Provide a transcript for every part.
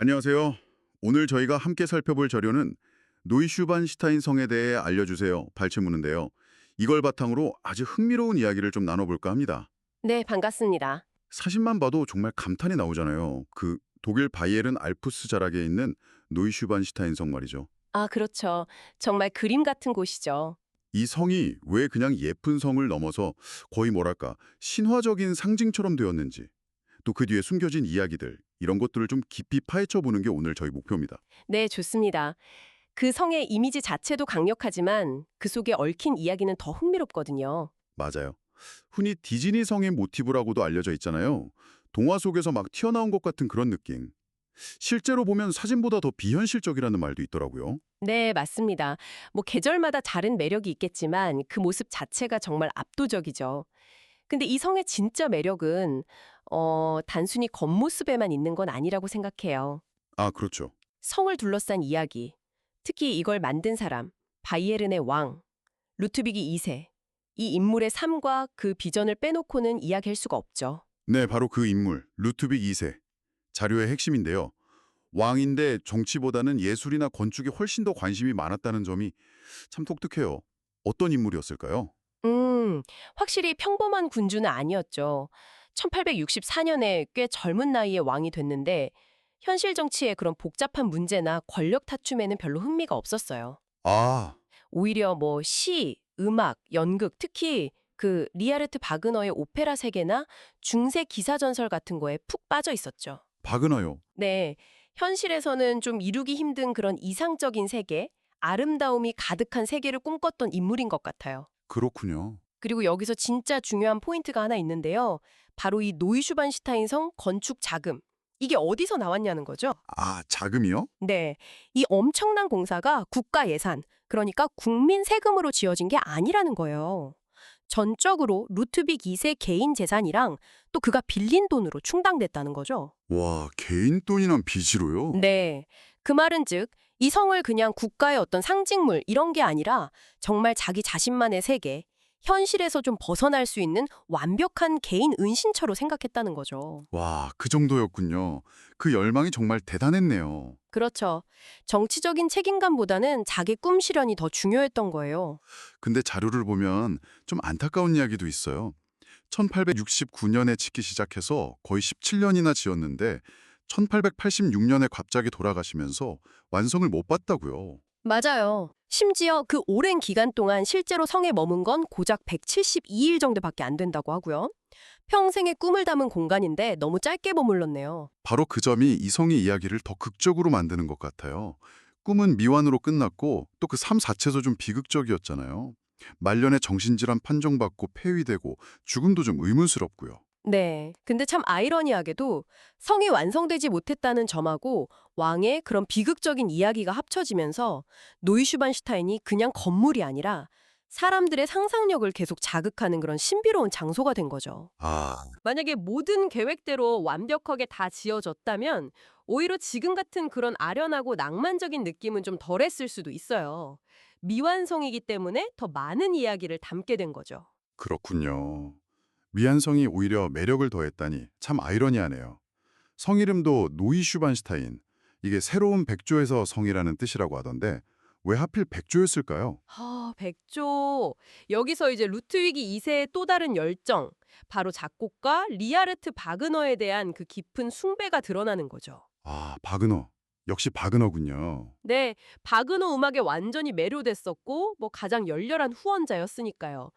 안녕하세요. 오늘 저희가 함께 살펴볼 자료는 노이슈반시타인 성에 대해 알려주세요. 발췌문인데요. 이걸 바탕으로 아주 흥미로운 이야기를 좀 나눠볼까 합니다. 네, 반갑습니다. 사진만 봐도 정말 감탄이 나오잖아요. 그 독일 바이에른 알프스 자락에 있는 노이슈반시타인 성 말이죠. 아, 그렇죠. 정말 그림 같은 곳이죠. 이 성이 왜 그냥 예쁜 성을 넘어서 거의 뭐랄까 신화적인 상징처럼 되었는지, 또 그 뒤에 숨겨진 이야기들, 이런 것들을 좀 깊이 파헤쳐 보는 게 오늘 저희 목표입니다. 네, 좋습니다. 그 성의 이미지 자체도 강력하지만 그 속에 얽힌 이야기는 더 흥미롭거든요. 맞아요. 흔히 디즈니 성의 모티브라고도 알려져 있잖아요. 동화 속에서 막 튀어나온 것 같은 그런 느낌. 실제로 보면 사진보다 더 비현실적이라는 말도 있더라고요. 네, 맞습니다. 계절마다 다른 매력이 있겠지만 그 모습 자체가 정말 압도적이죠. 근데 이 성의 진짜 매력은 단순히 겉모습에만 있는 건 아니라고 생각해요. 아, 그렇죠. 성을 둘러싼 이야기, 특히 이걸 만든 사람, 바이에른의 왕, 루트비기 2세, 이 인물의 삶과 그 비전을 빼놓고는 이야기할 수가 없죠. 네, 바로 그 인물, 루트빅 2세. 자료의 핵심인데요. 왕인데 정치보다는 예술이나 건축에 훨씬 더 관심이 많았다는 점이 참 독특해요. 어떤 인물이었을까요? 확실히 평범한 군주는 아니었죠. 1864년에 꽤 젊은 나이에 왕이 됐는데 현실 정치의 그런 복잡한 문제나 권력 다툼에는 별로 흥미가 없었어요. 아, 오히려 시, 음악, 연극, 특히 그 리하르트 바그너의 오페라 세계나 중세 기사 전설 같은 거에 푹 빠져 있었죠. 바그너요. 네, 현실에서는 좀 이루기 힘든 그런 이상적인 세계, 아름다움이 가득한 세계를 꿈꿨던 인물인 것 같아요. 그렇군요. 그리고 여기서 진짜 중요한 포인트가 하나 있는데요. 바로 이 노이슈반시타인 성 건축 자금. 이게 어디서 나왔냐는 거죠. 아, 자금이요? 네, 이 엄청난 공사가 국가 예산, 그러니까 국민 세금으로 지어진 게 아니라는 거예요. 전적으로 루트빅 2세 개인 재산이랑 또 그가 빌린 돈으로 충당됐다는 거죠. 와, 개인 돈이란 빚으로요? 네. 그 말은 즉, 이 성을 그냥 국가의 어떤 상징물 이런 게 아니라 정말 자기 자신만의 세계, 현실에서 좀 벗어날 수 있는 완벽한 개인 은신처로 생각했다는 거죠. 와, 그 정도였군요. 그 열망이 정말 대단했네요. 그렇죠. 정치적인 책임감보다는 자기 꿈 실현이 더 중요했던 거예요. 근데 자료를 보면 좀 안타까운 이야기도 있어요. 1869년에 짓기 시작해서 거의 17년이나 지었는데 1886년에 갑자기 돌아가시면서 완성을 못 봤다고요. 맞아요. 심지어 그 오랜 기간 동안 실제로 성에 머문 건 고작 172일 정도밖에 안 된다고 하고요. 평생의 꿈을 담은 공간인데 너무 짧게 머물렀네요. 바로 그 점이 이성의 이야기를 더 극적으로 만드는 것 같아요. 꿈은 미완으로 끝났고 또 그 삶 자체도 좀 비극적이었잖아요. 말년에 정신질환 판정받고 폐위되고 죽음도 좀 의문스럽고요. 네. 근데 참 아이러니하게도 성이 완성되지 못했다는 점하고 왕의 그런 비극적인 이야기가 합쳐지면서 노이슈반슈타인이 그냥 건물이 아니라 사람들의 상상력을 계속 자극하는 그런 신비로운 장소가 된 거죠. 아, 만약에 모든 계획대로 완벽하게 다 지어졌다면 오히려 지금 같은 그런 아련하고 낭만적인 느낌은 좀 덜했을 수도 있어요. 미완성이기 때문에 더 많은 이야기를 담게 된 거죠. 그렇군요. 미안성이 오히려 매력을 더했다니 참 아이러니하네요. 성 이름도 노이 슈반슈타인. 이게 새로운 백조에서 성이라는 뜻이라고 하던데 왜 하필 백조였을까요? 백조. 여기서 이제 루트위기 2세의 또 다른 열정, 바로 작곡가 리하르트 바그너에 대한 그 깊은 숭배가 드러나는 거죠. 아, 바그너. 역시 바그너군요. 네, 바그너 음악에 완전히 매료됐었고 가장 열렬한 후원자였으니까요.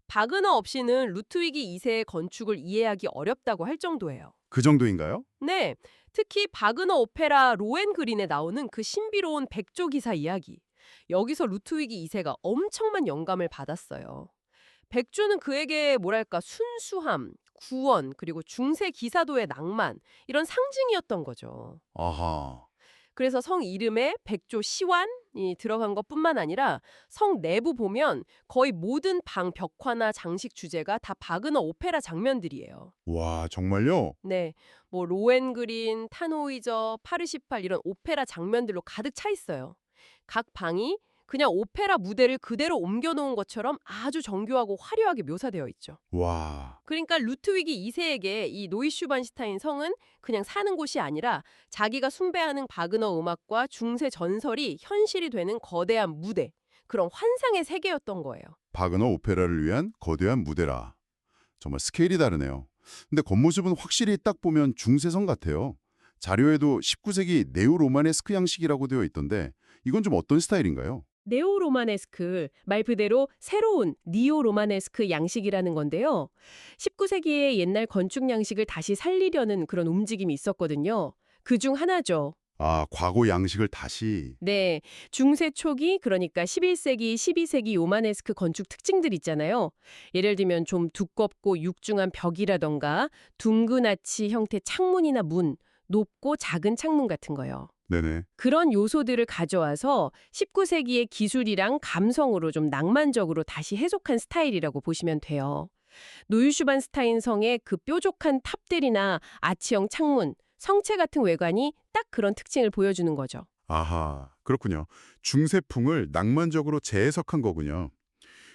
바그너 없이는 루트위기 2세의 건축을 이해하기 어렵다고 할 정도예요. 그 정도인가요? 네, 특히 바그너 오페라 로엔그린에 나오는 그 신비로운 백조 기사 이야기. 여기서 루트위기 2세가 엄청난 영감을 받았어요. 백조는 그에게 뭐랄까 순수함, 구원, 그리고 중세 기사도의 낭만 이런 상징이었던 거죠. 아하. 그래서 성 이름에 백조 시완이 들어간 것뿐만 아니라 성 내부 보면 거의 모든 방 벽화나 장식 주제가 다 바그너 오페라 장면들이에요. 와, 정말요? 네, 로엔그린, 타노이저, 파르시팔 이런 오페라 장면들로 가득 차 있어요. 각 방이 그냥 오페라 무대를 그대로 옮겨놓은 것처럼 아주 정교하고 화려하게 묘사되어 있죠. 와, 그러니까 루트위기 2세에게 이 노이슈반슈타인 성은 그냥 사는 곳이 아니라 자기가 숭배하는 바그너 음악과 중세 전설이 현실이 되는 거대한 무대, 그런 환상의 세계였던 거예요. 바그너 오페라를 위한 거대한 무대라. 정말 스케일이 다르네요. 근데 겉모습은 확실히 딱 보면 중세성 같아요. 자료에도 19세기 네오로마네스크 양식이라고 되어 있던데 이건 좀 어떤 스타일인가요? 네오로마네스크, 말 그대로 새로운 니오로마네스크 양식이라는 건데요. 19세기의 옛날 건축 양식을 다시 살리려는 그런 움직임이 있었거든요. 그중 하나죠. 아, 과거 양식을 다시. 네, 중세 초기 그러니까 11세기, 12세기 요마네스크 건축 특징들 있잖아요. 예를 들면 좀 두껍고 육중한 벽이라던가 둥근 아치 형태 창문이나 문, 높고 작은 창문 같은 거요. 네네. 그런 요소들을 가져와서 19세기의 기술이랑 감성으로 좀 낭만적으로 다시 해석한 스타일이라고 보시면 돼요. 노유슈반스타인 성의 그 뾰족한 탑들이나 아치형 창문, 성체 같은 외관이 딱 그런 특징을 보여주는 거죠. 아하, 그렇군요. 중세풍을 낭만적으로 재해석한 거군요.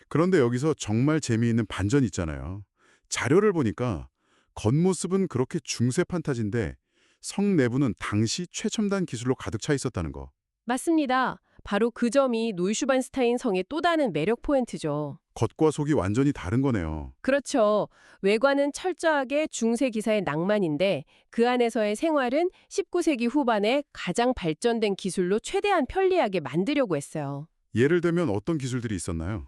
그런데 여기서 정말 재미있는 반전이 있잖아요. 자료를 보니까 겉모습은 그렇게 중세 판타지인데 성 내부는 당시 최첨단 기술로 가득 차 있었다는 거. 맞습니다. 바로 그 점이 노이슈반스타인 성의 또 다른 매력 포인트죠. 겉과 속이 완전히 다른 거네요. 그렇죠. 외관은 철저하게 중세 기사의 낭만인데 그 안에서의 생활은 19세기 후반에 가장 발전된 기술로 최대한 편리하게 만들려고 했어요. 예를 들면 어떤 기술들이 있었나요?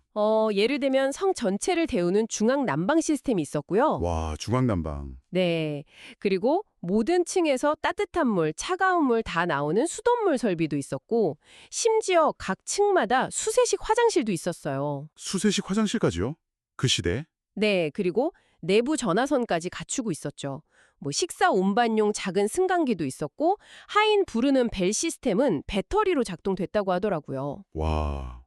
예를 들면 성 전체를 데우는 중앙 난방 시스템이 있었고요. 와, 중앙난방. 네. 그리고 모든 층에서 따뜻한 물, 차가운 물 다 나오는 수돗물 설비도 있었고 심지어 각 층마다 수세식 화장실도 있었어요. 수세식 화장실까지요? 그 시대? 네, 그리고 내부 전화선까지 갖추고 있었죠. 뭐 식사 운반용 작은 승강기도 있었고 하인 부르는 벨 시스템은 배터리로 작동됐다고 하더라고요. 와,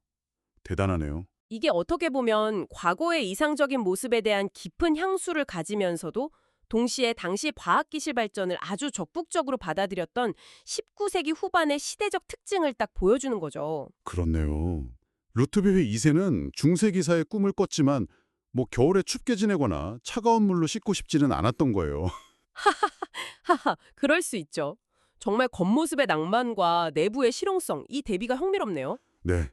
대단하네요. 이게 어떻게 보면 과거의 이상적인 모습에 대한 깊은 향수를 가지면서도 동시에 당시 과학기술 발전을 아주 적극적으로 받아들였던 19세기 후반의 시대적 특징을 딱 보여주는 거죠. 그렇네요. 루트비흐 2세는 중세 기사의 꿈을 꿨지만 뭐 겨울에 춥게 지내거나 차가운 물로 씻고 싶지는 않았던 거예요. 하하, 그럴 수 있죠. 정말 겉모습의 낭만과 내부의 실용성, 이 대비가 흥미롭네요. 네.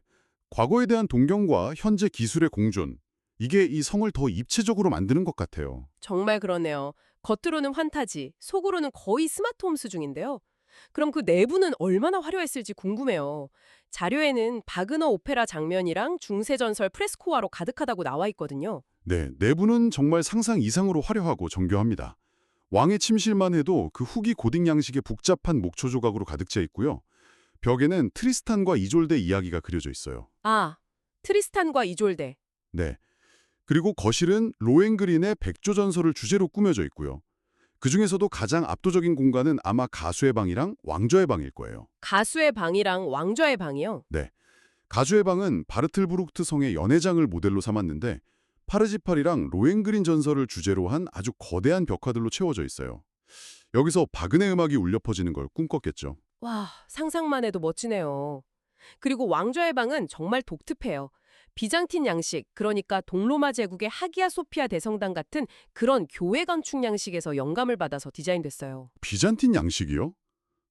과거에 대한 동경과 현재 기술의 공존. 이게 이 성을 더 입체적으로 만드는 것 같아요. 정말 그러네요. 겉으로는 환타지, 속으로는 거의 스마트홈 수준인데요. 그럼 그 내부는 얼마나 화려했을지 궁금해요. 자료에는 바그너 오페라 장면이랑 중세전설 프레스코화로 가득하다고 나와 있거든요. 네, 내부는 정말 상상 이상으로 화려하고 정교합니다. 왕의 침실만 해도 그 후기 고딕 양식의 복잡한 목초 조각으로 가득 차 있고요. 벽에는 트리스탄과 이졸데 이야기가 그려져 있어요. 아, 트리스탄과 이졸데. 네. 그리고 거실은 로엔그린의 백조전설을 주제로 꾸며져 있고요. 그중에서도 가장 압도적인 공간은 아마 가수의 방이랑 왕좌의 방일 거예요. 가수의 방이랑 왕좌의 방이요. 네. 가수의 방은 바르틀브룩트 성의 연회장을 모델로 삼았는데 파르지팔이랑 로엔그린 전설을 주제로 한 아주 거대한 벽화들로 채워져 있어요. 여기서 바그네 음악이 울려 퍼지는 걸 꿈꿨겠죠. 와, 상상만 해도 멋지네요. 그리고 왕좌의 방은 정말 독특해요. 비장틴 양식, 그러니까 동로마 제국의 하기야 소피아 대성당 같은 그런 교회 건축 양식에서 영감을 받아서 디자인됐어요. 비잔틴 양식이요?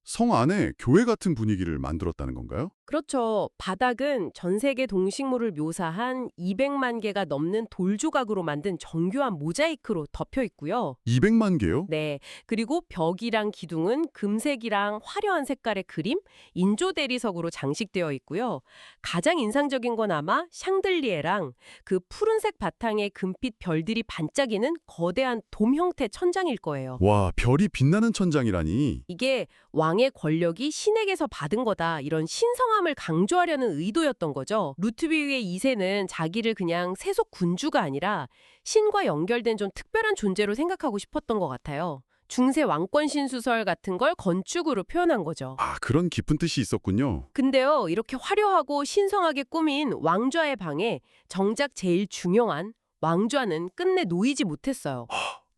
성 안에 교회 같은 분위기를 만들었다는 건가요? 그렇죠. 바닥은 전 세계 동식물을 묘사한 200만 개가 넘는 돌 조각으로 만든 정교한 모자이크로 덮여 있고요. 200만 개요? 네. 그리고 벽이랑 기둥은 금색이랑 화려한 색깔의 그림, 인조 대리석으로 장식되어 있고요. 가장 인상적인 건 아마 샹들리에랑 그 푸른색 바탕에 금빛 별들이 반짝이는 거대한 돔 형태 천장일 거예요. 와, 별이 빛나는 천장이라니. 이게 왕의 권력이 신에게서 받은 거다, 이런 신성함을 강조하려는 의도였던 거죠. 루트비흐의 2세는 자기를 그냥 세속 군주가 아니라 신과 연결된 좀 특별한 존재로 생각하고 싶었던 것 같아요. 중세 왕권 신수설 같은 걸 건축으로 표현한 거죠. 아, 그런 깊은 뜻이 있었군요. 근데요, 이렇게 화려하고 신성하게 꾸민 왕좌의 방에 정작 제일 중요한 왕좌는 끝내 놓이지 못했어요.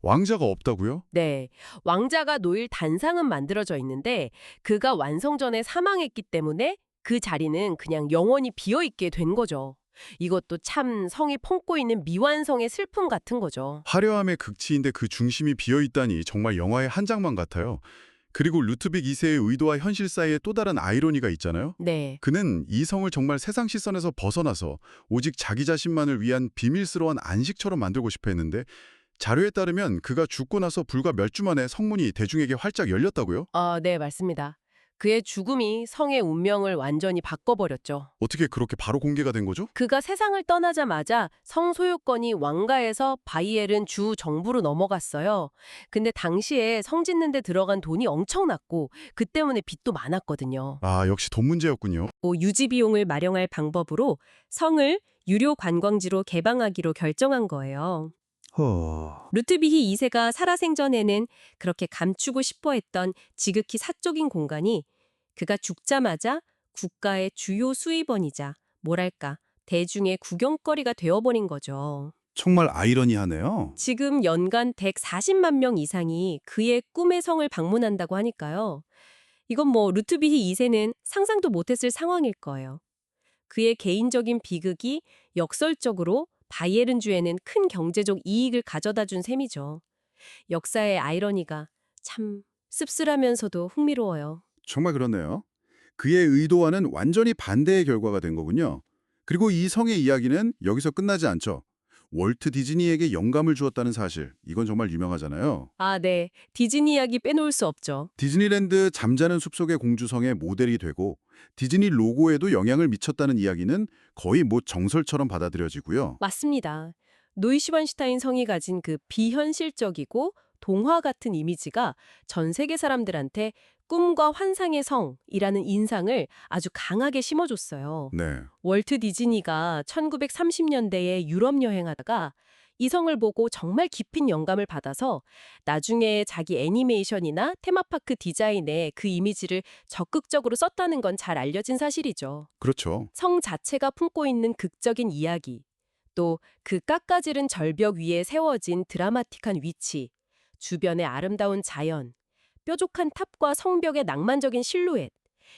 왕자가 없다고요? 네, 왕자가 놓일 단상은 만들어져 있는데 그가 완성 전에 사망했기 때문에 그 자리는 그냥 영원히 비어있게 된 거죠. 이것도 참 성이 품고 있는 미완성의 슬픔 같은 거죠. 화려함의 극치인데 그 중심이 비어있다니 정말 영화의 한 장면 같아요. 그리고 루트빅 2세의 의도와 현실 사이에 또 다른 아이러니가 있잖아요. 네. 그는 이 성을 정말 세상 시선에서 벗어나서 오직 자기 자신만을 위한 비밀스러운 안식처럼 만들고 싶어 했는데 자료에 따르면 그가 죽고 나서 불과 몇 주 만에 성문이 대중에게 활짝 열렸다고요? 네, 맞습니다. 그의 죽음이 성의 운명을 완전히 바꿔버렸죠. 어떻게 그렇게 바로 공개가 된 거죠? 그가 세상을 떠나자마자 성 소유권이 왕가에서 바이엘은 주 정부로 넘어갔어요. 근데 당시에 성 짓는 데 들어간 돈이 엄청났고 그 때문에 빚도 많았거든요. 아, 역시 돈 문제였군요. 유지 비용을 마련할 방법으로 성을 유료 관광지로 개방하기로 결정한 거예요. 루트비히 2세가 살아생전에는 그렇게 감추고 싶어 했던 지극히 사적인 공간이 그가 죽자마자 국가의 주요 수입원이자 뭐랄까 대중의 구경거리가 되어버린 거죠. 정말 아이러니하네요. 지금 연간 140만 명 이상이 그의 꿈의 성을 방문한다고 하니까요. 이건 루트비히 2세는 상상도 못했을 상황일 거예요. 그의 개인적인 비극이 역설적으로 바이에른주에는 큰 경제적 이익을 가져다 준 셈이죠. 역사의 아이러니가 참 씁쓸하면서도 흥미로워요. 정말 그렇네요. 그의 의도와는 완전히 반대의 결과가 된 거군요. 그리고 이 성의 이야기는 여기서 끝나지 않죠. 월트 디즈니에게 영감을 주었다는 사실, 이건 정말 유명하잖아요. 네. 디즈니 이야기 빼놓을 수 없죠. 디즈니랜드 잠자는 숲속의 공주성의 모델이 되고 디즈니 로고에도 영향을 미쳤다는 이야기는 거의 정설처럼 받아들여지고요. 맞습니다. 노이슈반슈타인 성이 가진 그 비현실적이고 동화 같은 이미지가 전 세계 사람들한테 꿈과 환상의 성이라는 인상을 아주 강하게 심어줬어요. 네. 월트 디즈니가 1930년대에 유럽 여행하다가 이 성을 보고 정말 깊은 영감을 받아서 나중에 자기 애니메이션이나 테마파크 디자인에 그 이미지를 적극적으로 썼다는 건 잘 알려진 사실이죠. 그렇죠. 성 자체가 품고 있는 극적인 이야기, 또 그 깎아지른 절벽 위에 세워진 드라마틱한 위치, 주변의 아름다운 자연, 뾰족한 탑과 성벽의 낭만적인 실루엣,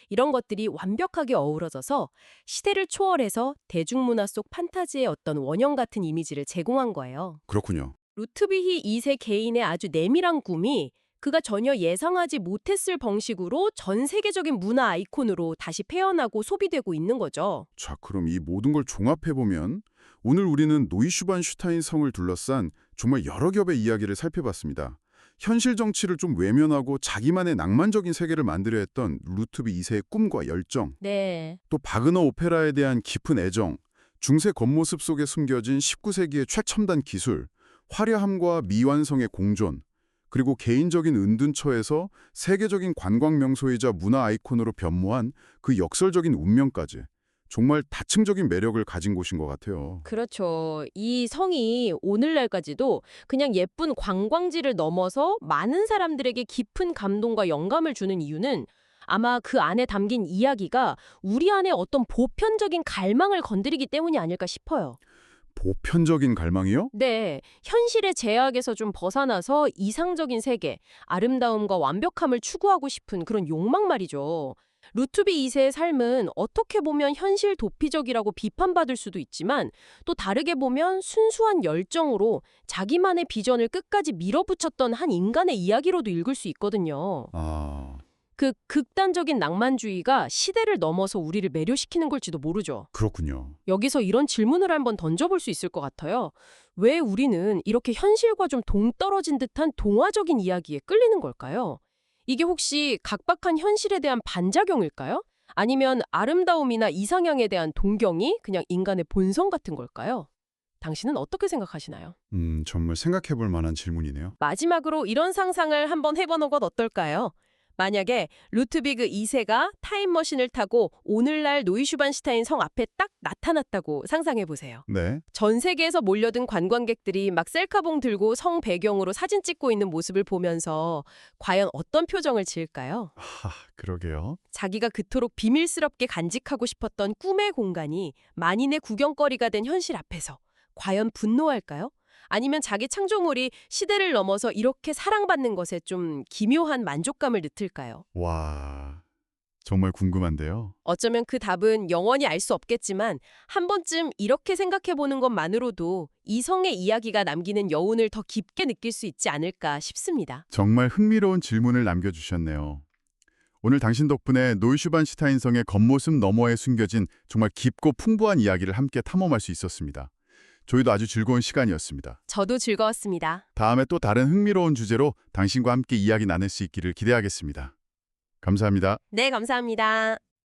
이런 것들이 완벽하게 어우러져서 시대를 초월해서 대중문화 속 판타지의 어떤 원형 같은 이미지를 제공한 거예요. 그렇군요. 루트비히 2세 개인의 아주 내밀한 꿈이 그가 전혀 예상하지 못했을 방식으로 전 세계적인 문화 아이콘으로 다시 태어나고 소비되고 있는 거죠. 자, 그럼 이 모든 걸 종합해보면 오늘 우리는 노이슈반슈타인 성을 둘러싼 정말 여러 겹의 이야기를 살펴봤습니다. 현실 정치를 좀 외면하고 자기만의 낭만적인 세계를 만들려 했던 루트비 2세의 꿈과 열정, 네. 또 바그너 오페라에 대한 깊은 애정, 중세 겉모습 속에 숨겨진 19세기의 최첨단 기술, 화려함과 미완성의 공존, 그리고 개인적인 은둔처에서 세계적인 관광 명소이자 문화 아이콘으로 변모한 그 역설적인 운명까지 정말 다층적인 매력을 가진 곳인 것 같아요. 그렇죠. 이 성이 오늘날까지도 그냥 예쁜 관광지를 넘어서 많은 사람들에게 깊은 감동과 영감을 주는 이유는 아마 그 안에 담긴 이야기가 우리 안에 어떤 보편적인 갈망을 건드리기 때문이 아닐까 싶어요. 보편적인 갈망이요? 네, 현실의 제약에서 좀 벗어나서 이상적인 세계, 아름다움과 완벽함을 추구하고 싶은 그런 욕망 말이죠. 루트비 2세의 삶은 어떻게 보면 현실 도피적이라고 비판받을 수도 있지만 또 다르게 보면 순수한 열정으로 자기만의 비전을 끝까지 밀어붙였던 한 인간의 이야기로도 읽을 수 있거든요. 아, 그 극단적인 낭만주의가 시대를 넘어서 우리를 매료시키는 걸지도 모르죠. 그렇군요. 여기서 이런 질문을 한번 던져볼 수 있을 것 같아요. 왜 우리는 이렇게 현실과 좀 동떨어진 듯한 동화적인 이야기에 끌리는 걸까요? 이게 혹시 각박한 현실에 대한 반작용일까요? 아니면 아름다움이나 이상향에 대한 동경이 그냥 인간의 본성 같은 걸까요? 당신은 어떻게 생각하시나요? 정말 생각해 볼 만한 질문이네요. 마지막으로 이런 상상을 한번 해보는 것 어떨까요? 만약에 루트비그 2세가 타임머신을 타고 오늘날 노이슈반슈타인 성 앞에 딱 나타났다고 상상해보세요. 네. 전 세계에서 몰려든 관광객들이 막 셀카봉 들고 성 배경으로 사진 찍고 있는 모습을 보면서 과연 어떤 표정을 지을까요? 그러게요. 자기가 그토록 비밀스럽게 간직하고 싶었던 꿈의 공간이 만인의 구경거리가 된 현실 앞에서 과연 분노할까요? 아니면 자기 창조물이 시대를 넘어서 이렇게 사랑받는 것에 좀 기묘한 만족감을 느낄까요? 와, 정말 궁금한데요. 어쩌면 그 답은 영원히 알 수 없겠지만 한 번쯤 이렇게 생각해 보는 것만으로도 이성의 이야기가 남기는 여운을 더 깊게 느낄 수 있지 않을까 싶습니다. 정말 흥미로운 질문을 남겨주셨네요. 오늘 당신 덕분에 노이슈반슈타인성의 겉모습 너머에 숨겨진 정말 깊고 풍부한 이야기를 함께 탐험할 수 있었습니다. 저희도 아주 즐거운 시간이었습니다. 저도 즐거웠습니다. 다음에 또 다른 흥미로운 주제로 당신과 함께 이야기 나눌 수 있기를 기대하겠습니다. 감사합니다. 네, 감사합니다.